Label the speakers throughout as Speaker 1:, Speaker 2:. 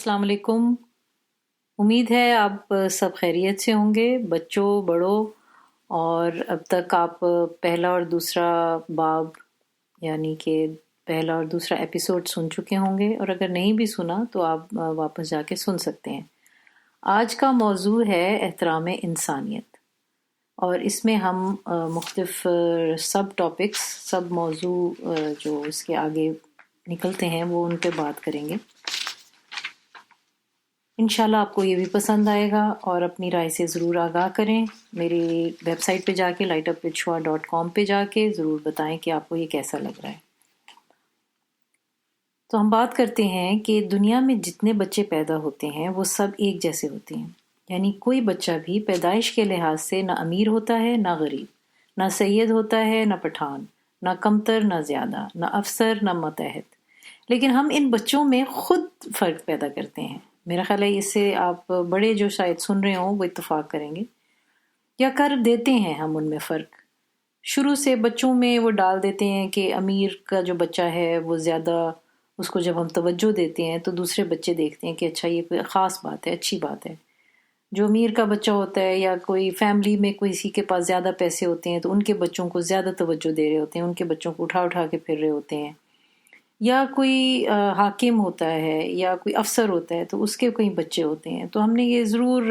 Speaker 1: السلام علیکم۔ امید ہے آپ سب خیریت سے ہوں گے، بچوں بڑوں، اور اب تک آپ پہلا اور دوسرا باب یعنی کہ پہلا اور دوسرا ایپیسوڈ سن چکے ہوں گے، اور اگر نہیں بھی سنا تو آپ واپس جا کے سن سکتے ہیں۔ آج کا موضوع ہے احترام انسانیت، اور اس میں ہم مختلف سب ٹاپکس، سب موضوع جو اس کے آگے نکلتے ہیں وہ ان پہ بات کریں گے۔ انشاءاللہ آپ کو یہ بھی پسند آئے گا، اور اپنی رائے سے ضرور آگاہ کریں۔ میری ویب سائٹ پہ جا کے lightupwithshua.com پہ جا کے ضرور بتائیں کہ آپ کو یہ کیسا لگ رہا ہے۔ تو ہم بات کرتے ہیں کہ دنیا میں جتنے بچے پیدا ہوتے ہیں وہ سب ایک جیسے ہوتے ہیں، یعنی کوئی بچہ بھی پیدائش کے لحاظ سے نہ امیر ہوتا ہے نہ غریب، نہ سید ہوتا ہے نہ پٹھان، نہ کمتر نہ زیادہ، نہ افسر نہ ماتحت۔ لیکن ہم ان بچوں میں خود فرق پیدا کرتے ہیں۔ میرا خیال ہے اس سے آپ بڑے جو شاید سن رہے ہوں وہ اتفاق کریں گے، یا کر دیتے ہیں ہم ان میں فرق۔ شروع سے بچوں میں وہ ڈال دیتے ہیں کہ امیر کا جو بچہ ہے وہ زیادہ، اس کو جب ہم توجہ دیتے ہیں تو دوسرے بچے دیکھتے ہیں کہ اچھا یہ کوئی خاص بات ہے، اچھی بات ہے۔ جو امیر کا بچہ ہوتا ہے یا کوئی فیملی میں کسی کے پاس زیادہ پیسے ہوتے ہیں تو ان کے بچوں کو زیادہ توجہ دے رہے ہوتے ہیں، ان کے بچوں کو اٹھا اٹھا کے پھر رہے ہوتے ہیں۔ یا کوئی حاکم ہوتا ہے یا کوئی افسر ہوتا ہے تو اس کے کئی بچے ہوتے ہیں۔ تو ہم نے یہ ضرور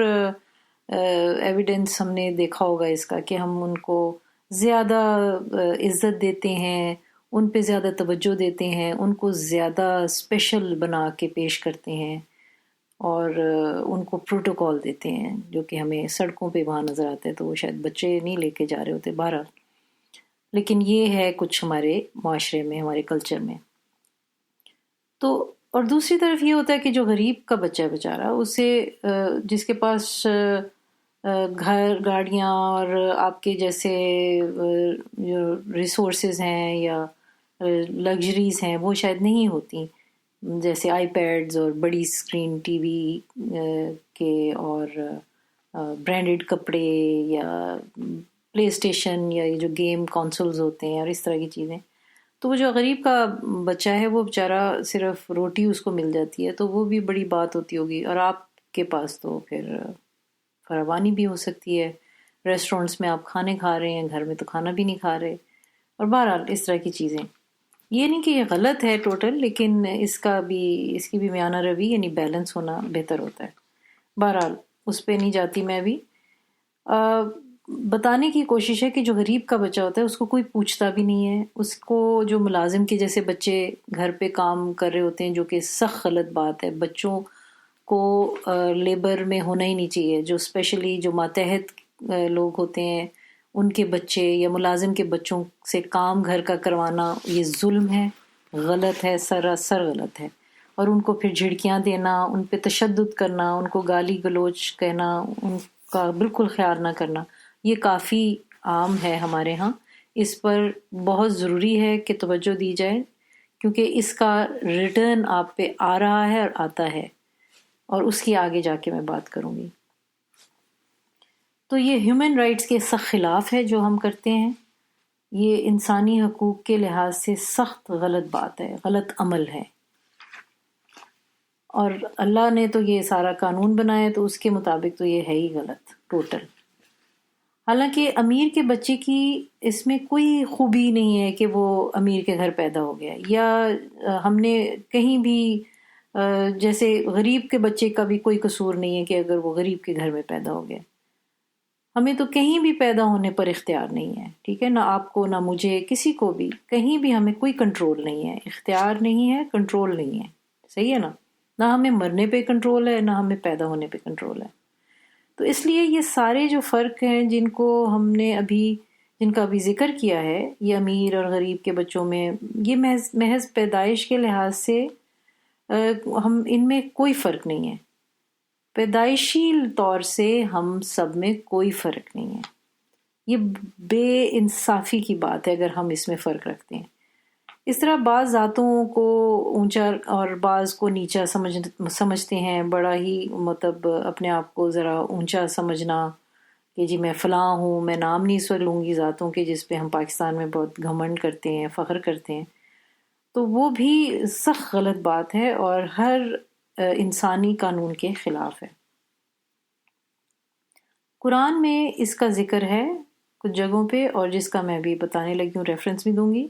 Speaker 1: ایویڈنس ہم نے دیکھا ہوگا اس کا کہ ہم ان کو زیادہ عزت دیتے ہیں، ان پہ زیادہ توجہ دیتے ہیں، ان کو زیادہ اسپیشل بنا کے پیش کرتے ہیں، اور ان کو پروٹوکول دیتے ہیں جو کہ ہمیں سڑکوں پہ وہاں نظر آتے ہیں۔ تو وہ شاید بچے نہیں لے کے جا رہے ہوتے بہرحال، لیکن یہ ہے کچھ ہمارے معاشرے میں، ہمارے کلچر میں۔ تو اور دوسری طرف یہ ہوتا ہے کہ جو غریب کا بچہ ہے بیچارہ، اسے جس کے پاس گھر گاڑیاں اور آپ کے جیسے جو ریسورسز ہیں یا لگژریز ہیں وہ شاید نہیں ہوتی، جیسے آئی پیڈز اور بڑی اسکرین ٹی وی کے، اور برانڈڈ کپڑے یا پلے اسٹیشن یا یہ جو گیم کنسولز ہوتے ہیں اور اس طرح کی چیزیں۔ تو وہ جو غریب کا بچہ ہے وہ بیچارہ صرف روٹی اس کو مل جاتی ہے تو وہ بھی بڑی بات ہوتی ہوگی، اور آپ کے پاس تو پھر فراوانی بھی ہو سکتی ہے، ریسٹورنٹس میں آپ کھانے کھا رہے ہیں، گھر میں تو کھانا بھی نہیں کھا رہے، اور بہرحال اس طرح کی چیزیں۔ یہ نہیں کہ یہ غلط ہے ٹوٹل، لیکن اس کی بھی میانہ روی یعنی بیلنس ہونا بہتر ہوتا ہے۔ بہرحال اس پہ نہیں جاتی میں بھی۔ بتانے کی کوشش ہے کہ جو غریب کا بچہ ہوتا ہے اس کو کوئی پوچھتا بھی نہیں ہے، اس کو جو ملازم کے جیسے بچے گھر پہ کام کر رہے ہوتے ہیں، جو کہ سخت غلط بات ہے۔ بچوں کو لیبر میں ہونا ہی نہیں چاہیے، جو اسپیشلی جو ماتحت لوگ ہوتے ہیں ان کے بچے یا ملازم کے بچوں سے کام گھر کا کروانا یہ ظلم ہے، غلط ہے، سراسر غلط ہے۔ اور ان کو پھر جھڑکیاں دینا، ان پہ تشدد کرنا، ان کو گالی گلوچ کہنا، ان کا بالکل خیال نہ کرنا، یہ کافی عام ہے ہمارے ہاں۔ اس پر بہت ضروری ہے کہ توجہ دی جائے، کیونکہ اس کا ریٹرن آپ پہ آ رہا ہے اور آتا ہے، اور اس کی آگے جا کے میں بات کروں گی۔ تو یہ ہیومن رائٹس کے سخت خلاف ہے جو ہم کرتے ہیں، یہ انسانی حقوق کے لحاظ سے سخت غلط بات ہے، غلط عمل ہے، اور اللہ نے تو یہ سارا قانون بنایا تو اس کے مطابق تو یہ ہے ہی غلط ٹوٹل۔ حالانکہ امیر کے بچے کی اس میں کوئی خوبی نہیں ہے کہ وہ امیر کے گھر پیدا ہو گیا، یا ہم نے کہیں بھی جیسے غریب کے بچے کا بھی کوئی قصور نہیں ہے کہ اگر وہ غریب کے گھر میں پیدا ہو گیا۔ ہمیں تو کہیں بھی پیدا ہونے پر اختیار نہیں ہے، ٹھیک ہے، نہ آپ کو نہ مجھے، کسی کو بھی، کہیں بھی ہمیں کوئی کنٹرول نہیں ہے، اختیار نہیں ہے، کنٹرول نہیں ہے، صحیح ہے نا؟ نہ ہمیں مرنے پہ کنٹرول ہے، نہ ہمیں پیدا ہونے پہ کنٹرول ہے۔ تو اس لیے یہ سارے جو فرق ہیں جن کا ابھی ذکر کیا ہے، یہ امیر اور غریب کے بچوں میں، یہ محض پیدائش کے لحاظ سے ہم ان میں کوئی فرق نہیں ہے، پیدائشی طور سے ہم سب میں کوئی فرق نہیں ہے۔ یہ بے انصافی کی بات ہے اگر ہم اس میں فرق رکھتے ہیں۔ اس طرح بعض ذاتوں کو اونچا اور بعض کو نیچا سمجھتے ہیں، بڑا ہی مطلب اپنے آپ کو ذرا اونچا سمجھنا کہ جی میں فلاں ہوں، میں نام نہیں اس وقت لوں گی ذاتوں کے جس پہ ہم پاکستان میں بہت گھمنڈ کرتے ہیں، فخر کرتے ہیں، تو وہ بھی سخت غلط بات ہے، اور ہر انسانی قانون کے خلاف ہے۔ قرآن میں اس کا ذکر ہے کچھ جگہوں پہ، اور جس کا میں بھی بتانے لگی ہوں، ریفرنس بھی دوں گی،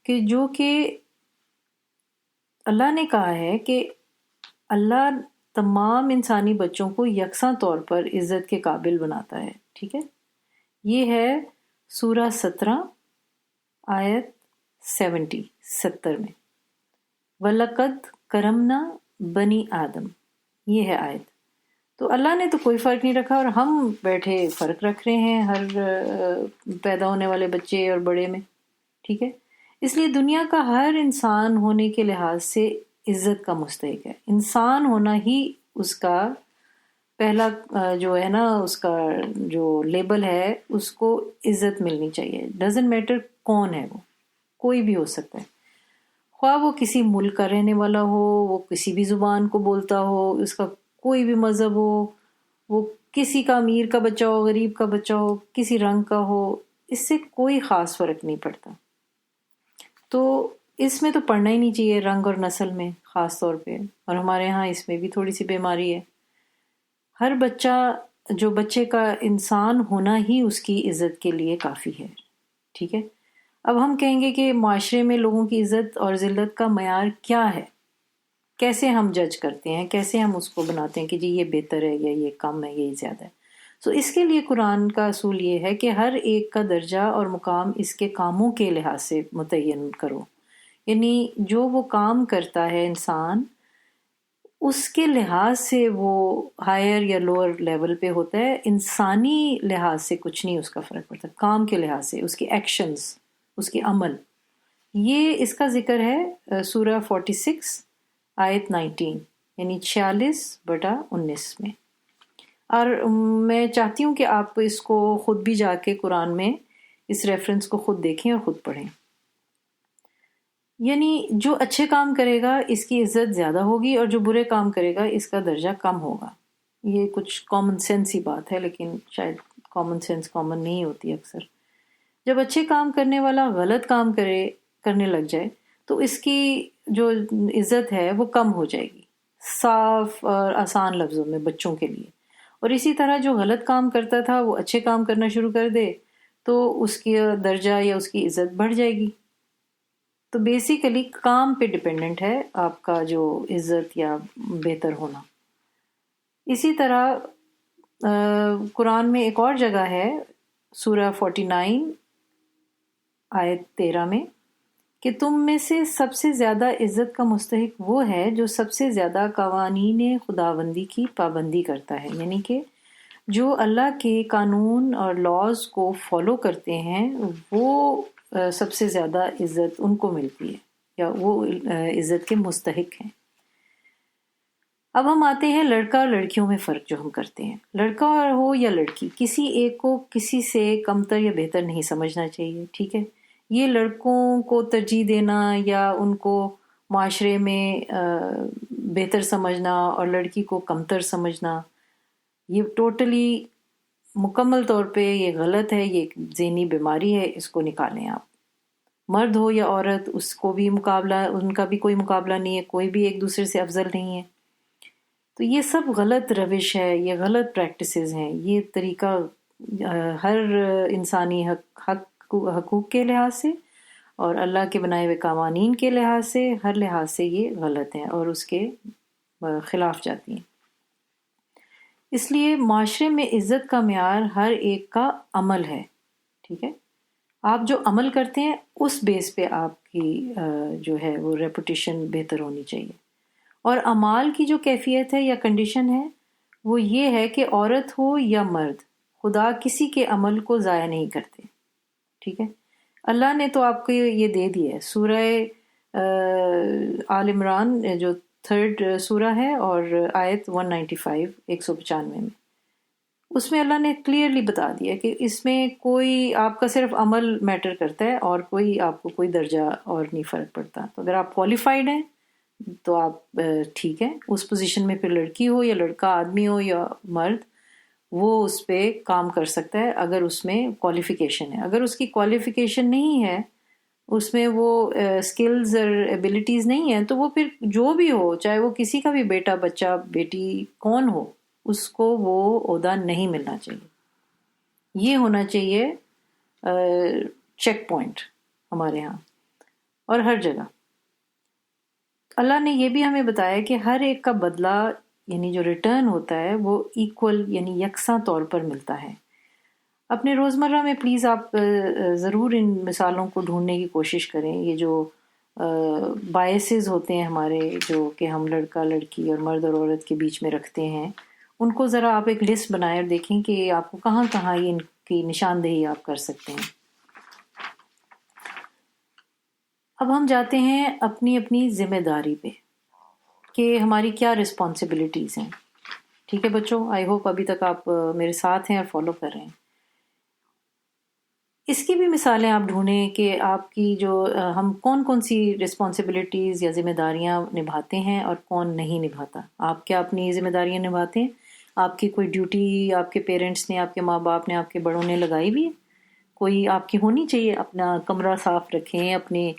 Speaker 1: کہ جو کہ اللہ نے کہا ہے کہ اللہ تمام انسانی بچوں کو یکساں طور پر عزت کے قابل بناتا ہے، ٹھیک ہے؟ یہ ہے سورہ 17 آیت 70 میں، وَلَقَدْ کَرَمْنَا بَنِی آدم، یہ ہے آیت۔ تو اللہ نے تو کوئی فرق نہیں رکھا، اور ہم بیٹھے فرق رکھ رہے ہیں ہر پیدا ہونے والے بچے اور بڑے میں، ٹھیک ہے؟ اس لیے دنیا کا ہر انسان ہونے کے لحاظ سے عزت کا مستحق ہے۔ انسان ہونا ہی اس کا پہلا جو ہے نا، اس کا جو لیبل ہے، اس کو عزت ملنی چاہیے۔ ڈزنٹ میٹر کون ہے، وہ کوئی بھی ہو سکتا ہے، خواہ وہ کسی ملک کا رہنے والا ہو، وہ کسی بھی زبان کو بولتا ہو، اس کا کوئی بھی مذہب ہو، وہ کسی کا امیر کا بچہ ہو، غریب کا بچہ ہو، کسی رنگ کا ہو، اس سے کوئی خاص فرق نہیں پڑتا۔ تو اس میں تو پڑھنا ہی نہیں چاہیے، رنگ اور نسل میں خاص طور پہ، اور ہمارے ہاں اس میں بھی تھوڑی سی بیماری ہے۔ ہر بچہ، جو بچے کا انسان ہونا ہی اس کی عزت کے لیے کافی ہے، ٹھیک ہے؟ اب ہم کہیں گے کہ معاشرے میں لوگوں کی عزت اور ذلت کا معیار کیا ہے، کیسے ہم جج کرتے ہیں، کیسے ہم اس کو بناتے ہیں کہ جی یہ بہتر ہے یا یہ کم ہے، یہ زیادہ ہے۔ سو اس کے لیے قرآن کا اصول یہ ہے کہ ہر ایک کا درجہ اور مقام اس کے کاموں کے لحاظ سے متعین کرو، یعنی جو وہ کام کرتا ہے انسان، اس کے لحاظ سے وہ ہائر یا لوور لیول پہ ہوتا ہے، انسانی لحاظ سے کچھ نہیں اس کا فرق پڑتا، کام کے لحاظ سے، اس کے ایکشنز، اس کے عمل۔ یہ اس کا ذکر ہے سورہ 46 آیت 19، یعنی 46/19 میں۔ اور میں چاہتی ہوں کہ آپ اس کو خود بھی جا کے قرآن میں اس ریفرنس کو خود دیکھیں اور خود پڑھیں۔ یعنی جو اچھے کام کرے گا اس کی عزت زیادہ ہوگی، اور جو برے کام کرے گا اس کا درجہ کم ہوگا۔ یہ کچھ کامن سینس ہی بات ہے، لیکن شاید کامن سینس کامن نہیں ہوتی اکثر۔ جب اچھے کام کرنے والا غلط کام کرنے لگ جائے تو اس کی جو عزت ہے وہ کم ہو جائے گی، صاف اور آسان لفظوں میں بچوں کے لیے۔ اور اسی طرح جو غلط کام کرتا تھا وہ اچھے کام کرنا شروع کر دے تو اس کی درجہ یا اس کی عزت بڑھ جائے گی۔ تو بیسیکلی کام پہ ڈپینڈنٹ ہے آپ کا جو عزت یا بہتر ہونا۔ اسی طرح قرآن میں ایک اور جگہ ہے سورہ 49 آیت 13 میں، کہ تم میں سے سب سے زیادہ عزت کا مستحق وہ ہے جو سب سے زیادہ قوانین خداوندی کی پابندی کرتا ہے، یعنی کہ جو اللہ کے قانون اور لاز کو فالو کرتے ہیں وہ سب سے زیادہ عزت ان کو ملتی ہے، یا وہ عزت کے مستحق ہیں۔ اب ہم آتے ہیں لڑکا اور لڑکیوں میں فرق جو ہم کرتے ہیں۔ لڑکا ہو یا لڑکی، کسی ایک کو کسی سے کمتر یا بہتر نہیں سمجھنا چاہیے، ٹھیک ہے؟ یہ لڑکوں کو ترجیح دینا یا ان کو معاشرے میں بہتر سمجھنا اور لڑکی کو کمتر سمجھنا، یہ ٹوٹلی مکمل طور پہ یہ غلط ہے، یہ ایک ذہنی بیماری ہے، اس کو نکالیں آپ۔ مرد ہو یا عورت، اس کو بھی مقابلہ، ان کا بھی کوئی مقابلہ نہیں ہے، کوئی بھی ایک دوسرے سے افضل نہیں ہے۔ تو یہ سب غلط روش ہے، یہ غلط پریکٹسز ہیں، یہ طریقہ ہر انسانی حقوق کے لحاظ سے اور اللہ کے بنائے ہوئے قوانین کے لحاظ سے، ہر لحاظ سے یہ غلط ہیں اور اس کے خلاف جاتی ہیں۔ اس لیے معاشرے میں عزت کا معیار ہر ایک کا عمل ہے، ٹھیک ہے؟ آپ جو عمل کرتے ہیں اس بیس پہ آپ کی جو ہے وہ ریپوٹیشن بہتر ہونی چاہیے۔ اور اعمال کی جو کیفیت ہے یا کنڈیشن ہے وہ یہ ہے کہ عورت ہو یا مرد، خدا کسی کے عمل کو ضائع نہیں کرتے، ٹھیک ہے؟ اللہ نے تو آپ کو یہ دے دیا ہے۔ سورہ آل عمران جو 3rd سورہ ہے اور آیت 195 195 میں، اس میں اللہ نے کلیئرلی بتا دیا کہ اس میں کوئی آپ کا صرف عمل میٹر کرتا ہے، اور کوئی آپ کو کوئی درجہ اور نہیں فرق پڑتا۔ تو اگر آپ کوالیفائڈ ہیں تو آپ ٹھیک ہے، اس پوزیشن میں پھر لڑکی ہو یا لڑکا، آدمی ہو یا مرد، وہ اس پہ کام کر سکتا ہے اگر اس میں کوالیفیکیشن ہے۔ اگر اس کی کوالیفیکیشن نہیں ہے اس میں وہ اسکلز اور ایبلٹیز نہیں ہیں، تو وہ پھر جو بھی ہو، چاہے وہ کسی کا بھی بیٹا بچہ بیٹی کون ہو، اس کو وہ عہدہ نہیں ملنا چاہیے. یہ ہونا چاہیے چیک پوائنٹ ہمارے ہاں اور ہر جگہ. اللہ نے یہ بھی ہمیں بتایا کہ ہر ایک کا بدلہ یعنی جو ریٹرن ہوتا ہے وہ ایکول یعنی یکساں طور پر ملتا ہے. اپنے روزمرہ میں پلیز آپ ضرور ان مثالوں کو ڈھونڈنے کی کوشش کریں. یہ جو بائسز ہوتے ہیں ہمارے، جو کہ ہم لڑکا لڑکی اور مرد اور عورت کے بیچ میں رکھتے ہیں، ان کو ذرا آپ ایک لسٹ بنائیں اور دیکھیں کہ آپ کو کہاں کہاں یہ ان کی نشاندہی آپ کر سکتے ہیں. اب ہم جاتے ہیں اپنی اپنی ذمہ داری پہ کہ ہماری کیا رسپانسبلٹیز ہیں. ٹھیک ہے بچوں، آئی ہوپ ابھی تک آپ میرے ساتھ ہیں اور فالو کر رہے ہیں. اس کی بھی مثالیں آپ ڈھونڈیں کہ آپ کی جو ہم کون کون سی رسپانسبلٹیز یا ذمہ داریاں نبھاتے ہیں اور کون نہیں نبھاتا. آپ کیا اپنی ذمہ داریاں نبھاتے ہیں؟ آپ کی کوئی ڈیوٹی آپ کے پیرنٹس نے، آپ کے ماں باپ نے، آپ کے بڑوں نے لگائی بھی ہے؟ کوئی آپ کی ہونی چاہیے. اپنا کمرہ صاف رکھیں، اپنی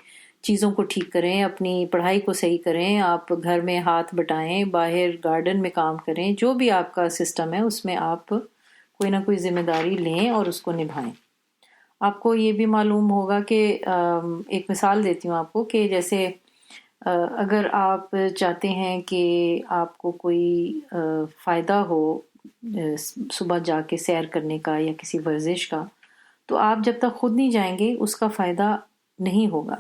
Speaker 1: چیزوں کو ٹھیک کریں، اپنی پڑھائی کو صحیح کریں، آپ گھر میں ہاتھ بٹائیں، باہر گارڈن میں کام کریں. جو بھی آپ کا سسٹم ہے اس میں آپ کوئی نہ کوئی ذمہ داری لیں اور اس کو نبھائیں. آپ کو یہ بھی معلوم ہوگا کہ ایک مثال دیتی ہوں آپ کو کہ جیسے اگر آپ چاہتے ہیں کہ آپ کو کوئی فائدہ ہو صبح جا کے سیر کرنے کا یا کسی ورزش کا، تو آپ جب تک خود نہیں جائیں گے اس کا فائدہ نہیں ہوگا.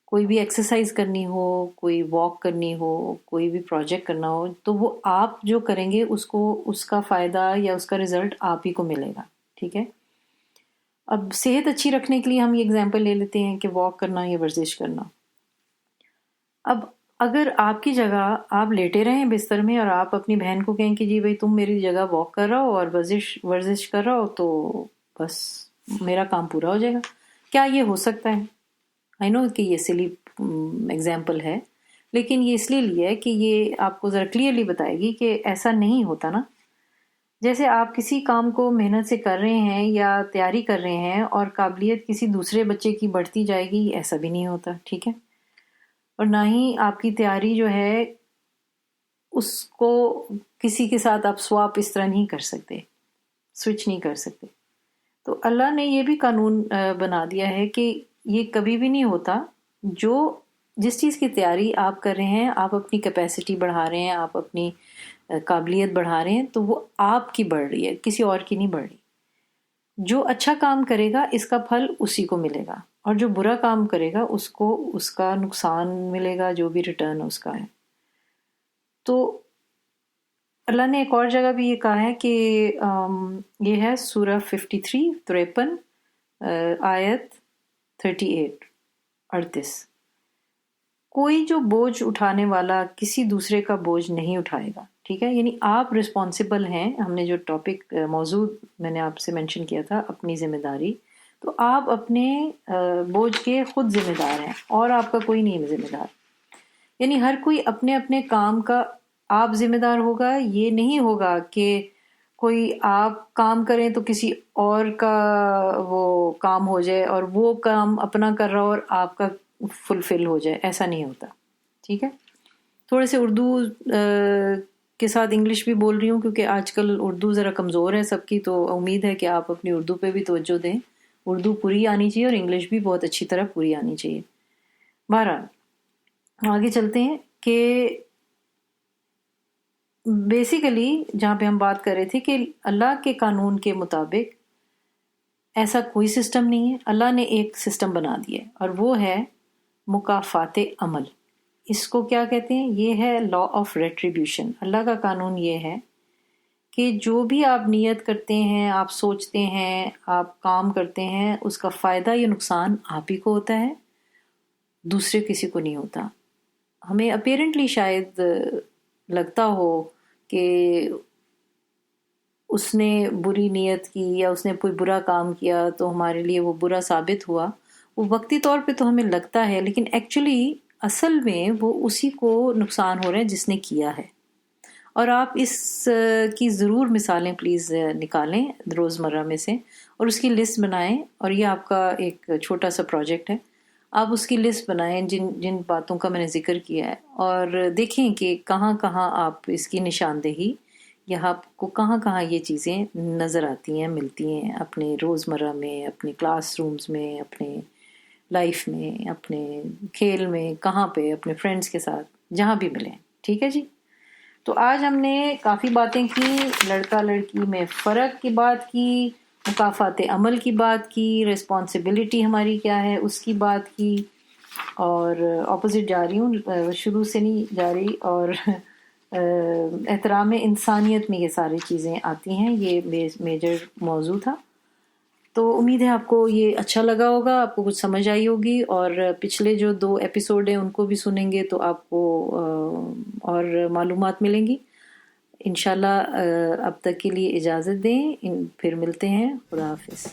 Speaker 1: کوئی بھی ایکسرسائز کرنی ہو، کوئی واک کرنی ہو، کوئی بھی پروجیکٹ کرنا ہو، تو وہ آپ جو کریں گے اس کا فائدہ یا اس کا رزلٹ آپ ہی کو ملے گا. ٹھیک ہے. اب صحت اچھی رکھنے کے لیے ہم یہ اگزامپل لے لیتے ہیں کہ واک کرنا یا ورزش کرنا. اب اگر آپ کی جگہ آپ لیٹے رہیں بستر میں اور آپ اپنی بہن کو کہیں کہ جی بھائی تم میری جگہ واک کر رہا ہو اور ورزش کر رہا ہو، تو بس میرا کام پورا ہو جائے گا. کیا یہ ہو سکتا ہے؟ آئی نو کہ یہ سلی ایگزامپل ہے، لیکن یہ اس لیے لیا ہے کہ یہ آپ کو ذرا کلیئرلی بتائے گی کہ ایسا نہیں ہوتا نا. جیسے آپ کسی کام کو محنت سے کر رہے ہیں یا تیاری کر رہے ہیں اور قابلیت کسی دوسرے بچے کی بڑھتی جائے گی، ایسا بھی نہیں ہوتا. ٹھیک ہے. اور نہ ہی آپ کی تیاری جو ہے اس کو کسی کے ساتھ آپ سواپ اس طرح نہیں کر سکتے، سوئچ نہیں کر سکتے. تو اللہ نے یہ بھی قانون بنا دیا ہے کہ یہ کبھی بھی نہیں ہوتا. جس چیز کی تیاری آپ کر رہے ہیں، آپ اپنی کیپیسٹی بڑھا رہے ہیں، آپ اپنی قابلیت بڑھا رہے ہیں، تو وہ آپ کی بڑھ رہی ہے، کسی اور کی نہیں بڑھ رہی. جو اچھا کام کرے گا اس کا پھل اسی کو ملے گا، اور جو برا کام کرے گا اس کو اس کا نقصان ملے گا، جو بھی ریٹرن اس کا ہے. تو اللہ نے ایک اور جگہ بھی یہ کہا ہے کہ یہ ہے سورہ 53 آیت 38. کوئی جو بوجھ اٹھانے والا کسی دوسرے کا بوجھ نہیں اٹھائے گا. ٹھیک ہے. یعنی آپ رسپانسبل ہیں. ہم نے جو ٹاپک موضوع میں نے آپ سے مینشن کیا تھا اپنی ذمہ داری، تو آپ اپنے بوجھ کے خود ذمہ دار ہیں اور آپ کا کوئی نہیں ذمہ دار. یعنی ہر کوئی اپنے اپنے کام کا آپ ذمہ دار ہوگا. یہ نہیں ہوگا کہ کوئی آپ کام کریں تو کسی اور کا وہ کام ہو جائے اور وہ کام اپنا کر رہا ہو اور آپ کا فلفل ہو جائے. ایسا نہیں ہوتا. ٹھیک ہے. تھوڑے سے اردو کے ساتھ انگلش بھی بول رہی ہوں کیونکہ آج کل اردو ذرا کمزور ہے سب کی، تو امید ہے کہ آپ اپنی اردو پہ بھی توجہ دیں. اردو پوری آنی چاہیے اور انگلش بھی بہت اچھی طرح پوری آنی چاہیے. بہرحال آگے چلتے ہیں کہ بیسیکلی جہاں پہ ہم بات کر رہے تھے کہ اللہ کے قانون کے مطابق ایسا کوئی سسٹم نہیں ہے. اللہ نے ایک سسٹم بنا دیا ہے اور وہ ہے مکافات عمل. اس کو کیا کہتے ہیں؟ یہ ہے لا آف ریٹریبیوشن. اللہ کا قانون یہ ہے کہ جو بھی آپ نیت کرتے ہیں، آپ سوچتے ہیں، آپ کام کرتے ہیں، اس کا فائدہ یا نقصان آپ ہی کو ہوتا ہے، دوسرے کسی کو نہیں ہوتا. ہمیں اپیرنٹلی شاید لگتا ہو کہ اس نے بری نیت کی یا اس نے کوئی برا کام کیا تو ہمارے لیے وہ برا ثابت ہوا. وہ وقتی طور پہ تو ہمیں لگتا ہے، لیکن ایکچولی اصل میں وہ اسی کو نقصان ہو رہا ہے جس نے کیا ہے. اور آپ اس کی ضرور مثالیں پلیز نکالیں روزمرہ میں سے اور اس کی لسٹ بنائیں. اور یہ آپ کا ایک چھوٹا سا پروجیکٹ ہے. آپ اس کی لسٹ بنائیں جن جن باتوں کا میں نے ذکر کیا ہے، اور دیکھیں کہ کہاں کہاں آپ اس کی نشاندہی یا آپ کو کہاں کہاں یہ چیزیں نظر آتی ہیں، ملتی ہیں اپنے روزمرہ میں، اپنے کلاس رومز میں، اپنے لائف میں، اپنے کھیل میں، کہاں پہ اپنے فرینڈز کے ساتھ جہاں بھی ملیں. ٹھیک ہے جی. تو آج ہم نے کافی باتیں کی، لڑکا لڑکی میں فرق کی بات کی، مکافات عمل کی بات کی، ریسپانسبلٹی ہماری کیا ہے اس کی بات کی، اور اپوزٹ جا رہی ہوں، شروع سے نہیں جا رہی، اور احترام انسانیت میں یہ ساری چیزیں آتی ہیں، یہ میجر موضوع تھا. تو امید ہے آپ کو یہ اچھا لگا ہوگا، آپ کو کچھ سمجھ آئی ہوگی، اور پچھلے جو 2 ایپیسوڈ ہیں ان کو بھی سنیں گے تو آپ کو اور معلومات ملیں گی انشاءاللہ. اب تک کے لیے اجازت دیں، پھر ملتے ہیں. خدا حافظ.